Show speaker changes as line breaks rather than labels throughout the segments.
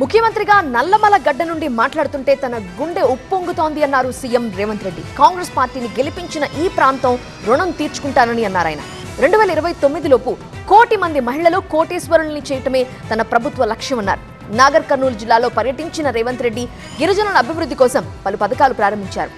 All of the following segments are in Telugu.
ముఖ్యమంత్రిగా నల్లమల గడ్డ నుండి మాట్లాడుతుంటే తన గుండె ఉప్పొంగుతోంది అన్నారు సీఎం రేవంత్ రెడ్డి. కాంగ్రెస్ పార్టీని గెలిపించిన ఈ ప్రాంతం రుణం తీర్చుకుంటానని అన్నారు ఆయన. 2029లోపు 1 కోటి మంది మహిళలు కోటీశ్వరుల్ని చేయటమే తన ప్రభుత్వ లక్ష్యమన్నారు. నాగర్ కర్నూలు జిల్లాలో పర్యటించిన రేవంత్ రెడ్డి గిరిజనుల అభివృద్ధి కోసం పలు పథకాలు ప్రారంభించారు.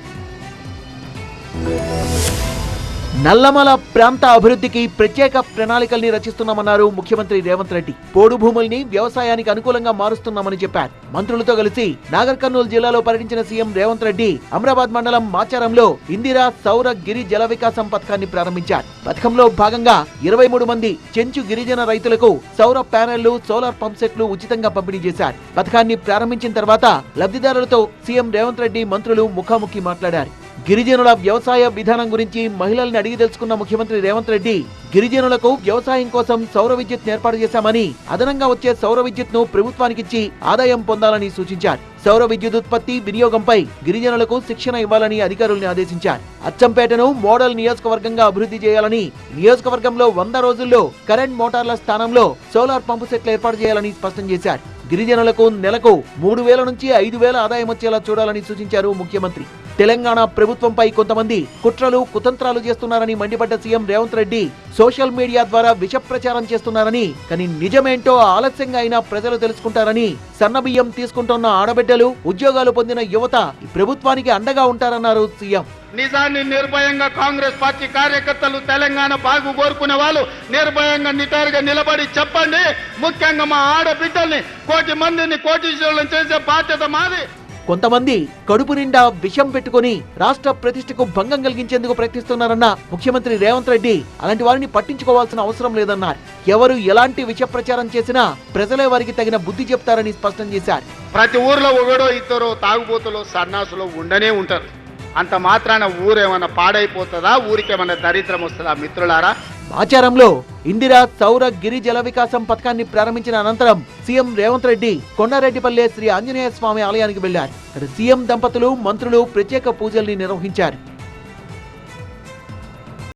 నల్లమల ప్రాంత అభివృద్ధికి ప్రత్యేక ప్రణాళికల్ని రచిస్తున్నామన్నారు ముఖ్యమంత్రి రేవంత్ రెడ్డి. పోడు భూముల్ని వ్యవసాయానికి అనుకూలంగా మారుస్తున్నామని చెప్పారు. మంత్రులతో కలిసి నాగర్ కర్నూలు జిల్లాలో పర్యటించిన సీఎం రేవంత్ రెడ్డి అమరాబాద్ మండలం మాచారంలో ఇందిరా సౌర గిరి జల వికాసం పథకాన్ని ప్రారంభించారు. పథకంలో భాగంగా 23 మంది చెంచు గిరిజన రైతులకు సౌర ప్యానెళ్లు, సోలార్ పంప్ సెట్లు ఉచితంగా పంపిణీ చేశారు. పథకాన్ని ప్రారంభించిన తర్వాత లబ్ధిదారులతో సీఎం రేవంత్ రెడ్డి మంత్రులు ముఖాముఖి మాట్లాడారు. గిరిజనుల వ్యవసాయ విధానం గురించి మహిళల్ని అడిగి తెలుసుకున్న ముఖ్యమంత్రి రేవంత్ రెడ్డి గిరిజనులకు వ్యవసాయం కోసం సౌర విద్యుత్ ఏర్పాటు చేశామని, అదనంగా వచ్చే సౌర విద్యుత్ ను ప్రభుత్వానికిచ్చి ఆదాయం పొందాలని సూచించారు. సౌర విద్యుత్ ఉత్పత్తి, వినియోగంపై గిరిజనులకు శిక్షణ ఇవ్వాలని అధికారుల్ని ఆదేశించారు. అచ్చంపేటను మోడల్ నియోజకవర్గంగా అభివృద్ధి చేయాలని, నియోజకవర్గంలో 100 రోజుల్లో కరెంట్ మోటార్ల స్థానంలో సోలార్ పంపు సెట్లు ఏర్పాటు చేయాలని స్పష్టం చేశారు. గిరిజనులకు నెలకు 3000 నుంచి 5000 ఆదాయం వచ్చేలా చూడాలని సూచించారు ముఖ్యమంత్రి. తెలంగాణ ప్రభుత్వంపై కొంతమంది కుట్రలు, కుతంత్రాలు చేస్తున్నారని మండిపడ్డ CM Revanth Reddy social media ద్వారా విష ప్రచారం చేస్తున్నారని, కానీ నిజమేంటో ఆలస్యంగా అయినా ప్రజలు తెలుసుకుంటారని, సన్నబియ్యం తీసుకుంటున్న ఆడబిడ్డలు, ఉద్యోగాలు పొందిన యువత ఈ ప్రభుత్వానికి అండగా ఉంటారన్నారు సీఎం.
నిజాన్ని నిర్భయంగా కాంగ్రెస్ పార్టీ కార్యకర్తలు, తెలంగాణ బాగు కోరుకునే వాళ్ళు నిర్భయంగా నిటారుగా నిలబడి చెప్పండి. ముఖ్యంగా మా ఆడబిడ్డల్ని 1 కోటి మందిని కోటీశ్వరులను చేసే బాధ్యత మాది.
కొంతమంది కడుపు నిండా విషం పెట్టుకుని రాష్ట్ర ప్రతిష్టకు భంగం కలిగించేందుకు ప్రయత్నిస్తున్నారన్న ముఖ్యమంత్రి రేవంత్ రెడ్డి అలాంటి వారిని పట్టించుకోవాల్సిన అవసరం లేదన్నారు. ఎవరు ఎలాంటి విష ప్రచారం చేసినా ప్రజలే వారికి తగిన బుద్ధి చెప్తారని స్పష్టం చేశారు.
ప్రతి ఊర్లో 1-2 తాగుబోతులు, సన్నాసులు ఉండనే ఉంటారు. అంత మాత్రాన ఊరేమన్నా పాడైపోతుందా? ఊరికేమన్నా దరిద్రం వస్తుందా? మిత్రులారా,
ఆచారంలో ఇందిరా సౌర గిరి జల వికాసం పథకాన్ని ప్రారంభించిన అనంతరం సీఎం రేవంత్ రెడ్డి కొండారెడ్డిపల్లె శ్రీ ఆంజనేయ స్వామి ఆలయానికి వెళ్లారు. అక్కడ సీఎం దంపతులు, మంత్రులు ప్రత్యేక పూజల్ని నిర్వహించారు.